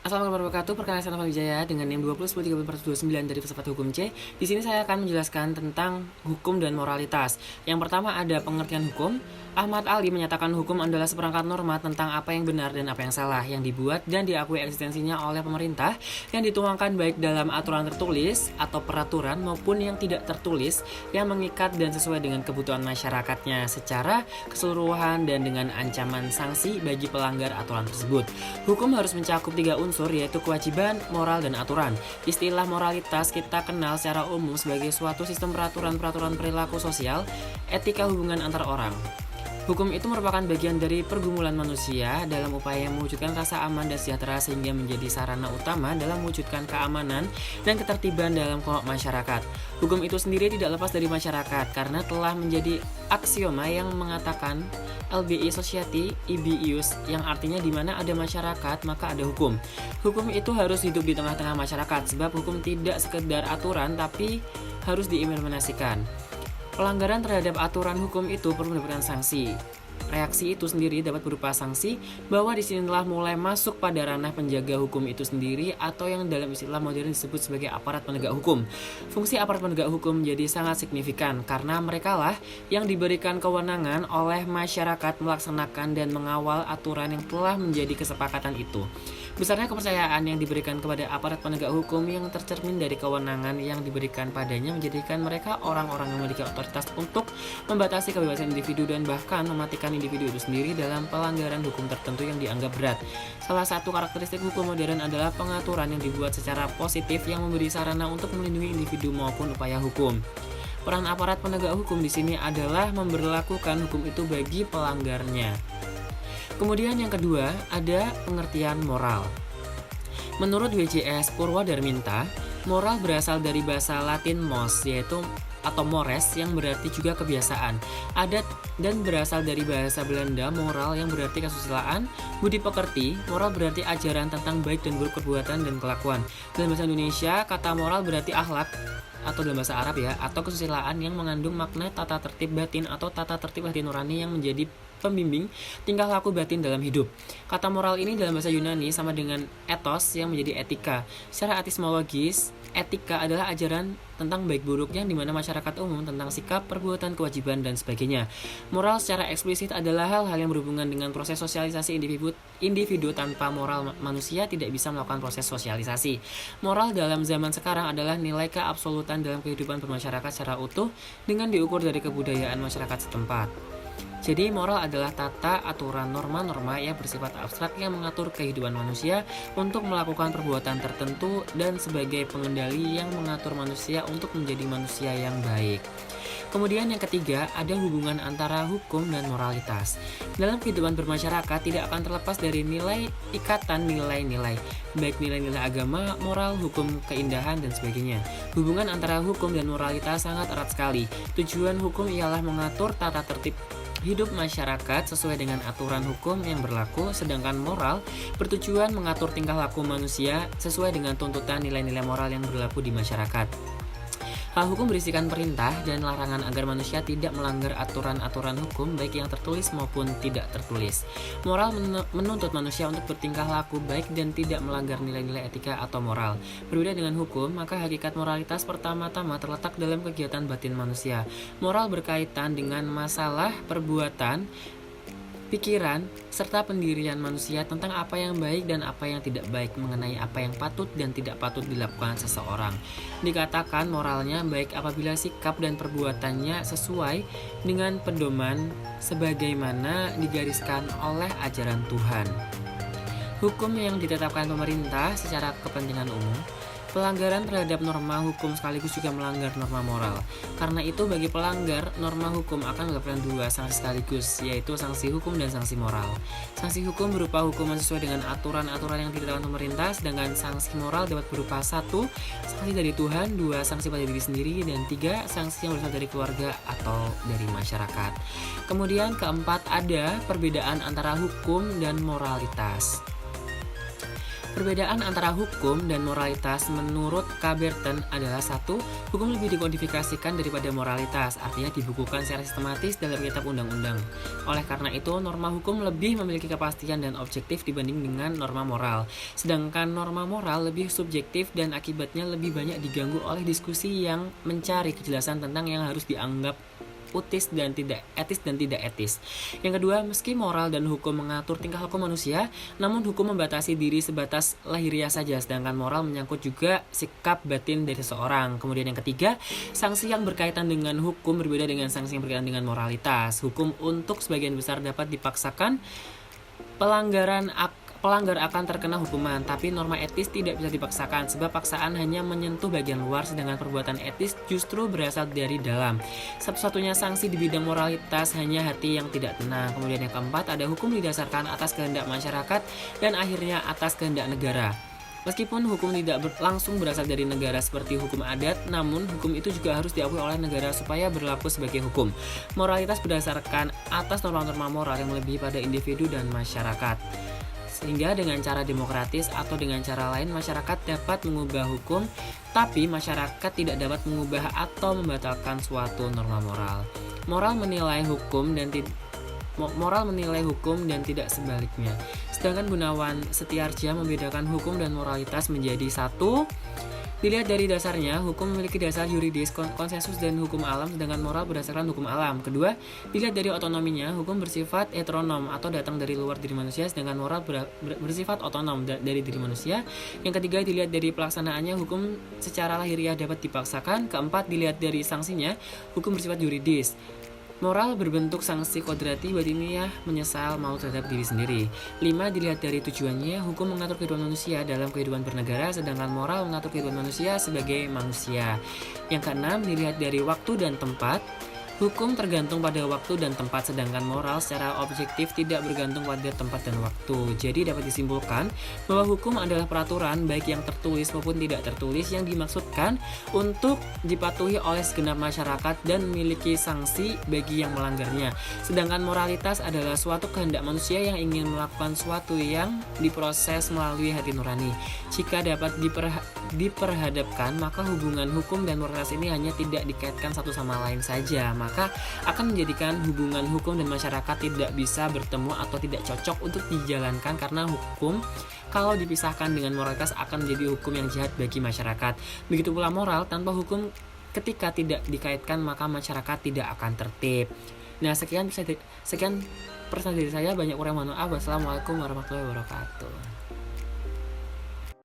Assalamualaikum warahmatullahi wabarakatuh. Perkenalkan saya Novel Wijaya dengan NIM 20103429 dari Filsafat Hukum C. Di sini saya akan menjelaskan tentang hukum dan moralitas. Yang pertama ada pengertian hukum. Ahmad Ali menyatakan hukum adalah seperangkat norma tentang apa yang benar dan apa yang salah yang dibuat dan diakui eksistensinya oleh pemerintah yang dituangkan baik dalam aturan tertulis atau peraturan maupun yang tidak tertulis yang mengikat dan sesuai dengan kebutuhan masyarakatnya secara keseluruhan dan dengan ancaman sanksi bagi pelanggar aturan tersebut. Hukum harus mencakup tiga unsur yaitu kewajiban, moral, dan aturan. Istilah moralitas kita kenal secara umum sebagai suatu sistem peraturan-peraturan perilaku sosial, etika hubungan antar orang. Hukum itu merupakan bagian dari pergumulan manusia dalam upaya mewujudkan rasa aman dan sejahtera sehingga menjadi sarana utama dalam mewujudkan keamanan dan ketertiban dalam kelompok masyarakat. Hukum itu sendiri tidak lepas dari masyarakat karena telah menjadi aksioma yang mengatakan LBI Society Ibius yang artinya di mana ada masyarakat maka ada hukum. Hukum itu harus hidup di tengah-tengah masyarakat sebab hukum tidak sekedar aturan tapi harus diimplementasikan. Pelanggaran terhadap aturan hukum itu perlu mendapatkan sanksi. Reaksi itu sendiri dapat berupa sanksi bahwa disinilah mulai masuk pada ranah penjaga hukum itu sendiri atau yang dalam istilah modern disebut sebagai aparat penegak hukum. Fungsi aparat penegak hukum menjadi sangat signifikan karena merekalah yang diberikan kewenangan oleh masyarakat melaksanakan dan mengawal aturan yang telah menjadi kesepakatan itu. Besarnya kepercayaan yang diberikan kepada aparat penegak hukum yang tercermin dari kewenangan yang diberikan padanya menjadikan mereka orang-orang yang memiliki otoritas untuk membatasi kebebasan individu dan bahkan mematikan individu itu sendiri dalam pelanggaran hukum tertentu yang dianggap berat. Salah satu karakteristik hukum modern adalah pengaturan yang dibuat secara positif yang memberi sarana untuk melindungi individu maupun upaya hukum. Peran aparat penegak hukum di sini adalah memberlakukan hukum itu bagi pelanggarnya. Kemudian yang kedua, ada pengertian moral. Menurut WJS Purwadarminta, moral berasal dari bahasa Latin mos, yaitu atau mores yang berarti juga kebiasaan, adat dan berasal dari bahasa Belanda moral yang berarti kesusilaan, budi pekerti, moral berarti ajaran tentang baik dan buruk perbuatan dan kelakuan. Dalam bahasa Indonesia, kata moral berarti akhlak atau dalam bahasa Arab ya, atau kesusilaan yang mengandung makna tata tertib batin atau tata tertib hati nurani yang menjadi pembimbing tingkah laku batin dalam hidup. Kata moral ini dalam bahasa Yunani sama dengan ethos yang menjadi etika. Secara epistemologis, etika adalah ajaran tentang baik buruk yang dimana masyarakat umum tentang sikap, perbuatan, kewajiban, dan sebagainya. Moral secara eksplisit adalah hal-hal yang berhubungan dengan proses sosialisasi individu tanpa moral manusia tidak bisa melakukan proses sosialisasi. Moral dalam zaman sekarang adalah nilai keabsolutan dalam kehidupan bermasyarakat secara utuh dengan diukur dari kebudayaan masyarakat setempat. Jadi moral adalah tata aturan norma-norma yang bersifat abstrak yang mengatur kehidupan manusia untuk melakukan perbuatan tertentu dan sebagai pengendali yang mengatur manusia untuk menjadi manusia yang baik. Kemudian yang ketiga, ada hubungan antara hukum dan moralitas. Dalam kehidupan bermasyarakat tidak akan terlepas dari nilai ikatan nilai-nilai, baik nilai-nilai agama, moral, hukum, keindahan, dan sebagainya. Hubungan antara hukum dan moralitas sangat erat sekali. Tujuan hukum ialah mengatur tata tertib hidup masyarakat sesuai dengan aturan hukum yang berlaku, sedangkan moral bertujuan mengatur tingkah laku manusia sesuai dengan tuntutan nilai-nilai moral yang berlaku di masyarakat. Hal hukum berisikan perintah dan larangan agar manusia tidak melanggar aturan-aturan hukum baik yang tertulis maupun tidak tertulis. Moral menuntut manusia untuk bertingkah laku baik dan tidak melanggar nilai-nilai etika atau moral. Berbeda dengan hukum, maka hakikat moralitas pertama-tama terletak dalam kegiatan batin manusia. Moral berkaitan dengan masalah perbuatan, pikiran, serta pendirian manusia tentang apa yang baik dan apa yang tidak baik, mengenai apa yang patut dan tidak patut dilakukan seseorang. Dikatakan moralnya baik apabila sikap dan perbuatannya sesuai dengan pedoman sebagaimana digariskan oleh ajaran Tuhan. Hukum yang ditetapkan pemerintah secara kepentingan umum. Pelanggaran terhadap norma hukum sekaligus juga melanggar norma moral. Karena itu bagi pelanggar, norma hukum akan mendapatkan dua sanksi sekaligus, yaitu sanksi hukum dan sanksi moral. Sanksi hukum berupa hukuman sesuai dengan aturan-aturan yang ditetapkan pemerintah, sedangkan sanksi moral dapat berupa 1. Sanksi dari Tuhan, 2. Sanksi pada diri sendiri, dan 3. Sanksi yang berasal dari keluarga atau dari masyarakat. Kemudian keempat, ada perbedaan antara hukum dan moralitas. Perbedaan antara hukum dan moralitas menurut K. Burton adalah satu, hukum lebih dikodifikasikan daripada moralitas, artinya dibukukan secara sistematis dalam kitab undang-undang. Oleh karena itu, norma hukum lebih memiliki kepastian dan objektif dibanding dengan norma moral. Sedangkan norma moral lebih subjektif dan akibatnya lebih banyak diganggu oleh diskusi yang mencari kejelasan tentang yang harus dianggap etis dan tidak etis. Yang kedua, meski moral dan hukum mengatur tingkah laku manusia, namun hukum membatasi diri sebatas lahiriah saja, sedangkan moral menyangkut juga sikap batin dari seseorang. Kemudian yang ketiga, sanksi yang berkaitan dengan hukum berbeda dengan sanksi yang berkaitan dengan moralitas. Hukum untuk sebagian besar dapat dipaksakan, pelanggar akan terkena hukuman, tapi norma etis tidak bisa dipaksakan sebab paksaan hanya menyentuh bagian luar, sedangkan perbuatan etis justru berasal dari dalam. Satu-satunya sanksi di bidang moralitas hanya hati yang tidak tenang. Kemudian yang keempat, ada hukum didasarkan atas kehendak masyarakat dan akhirnya atas kehendak negara. Meskipun hukum tidak langsung berasal dari negara seperti hukum adat, namun hukum itu juga harus diakui oleh negara supaya berlaku sebagai hukum. Moralitas berdasarkan atas norma-norma moral yang melebihi pada individu dan masyarakat. Sehingga dengan cara demokratis atau dengan cara lain masyarakat dapat mengubah hukum, tapi masyarakat tidak dapat mengubah atau membatalkan suatu norma moral. Moral menilai hukum dan tidak sebaliknya. Sedangkan Gunawan Setiarja membedakan hukum dan moralitas menjadi satu. Dilihat dari dasarnya, hukum memiliki dasar yuridis, konsensus dan hukum alam, sedangkan moral berdasarkan hukum alam. Kedua, dilihat dari otonominya, hukum bersifat heteronom atau datang dari luar diri manusia, sedangkan moral bersifat otonom dari diri manusia. Yang ketiga, dilihat dari pelaksanaannya, hukum secara lahiriah dapat dipaksakan. Keempat, dilihat dari sanksinya, hukum bersifat yuridis. Moral berbentuk sanksi kodrati batiniah menyesal mau terhadap diri sendiri. 5. Dilihat dari tujuannya, hukum mengatur kehidupan manusia dalam kehidupan bernegara, sedangkan moral mengatur kehidupan manusia sebagai manusia. Yang keenam, dilihat dari waktu dan tempat. Hukum tergantung pada waktu dan tempat, sedangkan moral secara objektif tidak bergantung pada tempat dan waktu. Jadi dapat disimpulkan bahwa hukum adalah peraturan baik yang tertulis maupun tidak tertulis yang dimaksudkan untuk dipatuhi oleh segenap masyarakat dan memiliki sanksi bagi yang melanggarnya. Sedangkan moralitas adalah suatu kehendak manusia yang ingin melakukan suatu yang diproses melalui hati nurani. Jika dapat diperhadapkan, maka hubungan hukum dan moralitas ini hanya tidak dikaitkan satu sama lain saja, maka akan menjadikan hubungan hukum dan masyarakat tidak bisa bertemu atau tidak cocok untuk dijalankan, karena hukum kalau dipisahkan dengan moralitas akan menjadi hukum yang jahat bagi masyarakat. Begitu pula moral, tanpa hukum ketika tidak dikaitkan maka masyarakat tidak akan tertib. Nah, sekian persen dari saya, banyak kurang, mohon maaf. Wassalamualaikum warahmatullahi wabarakatuh.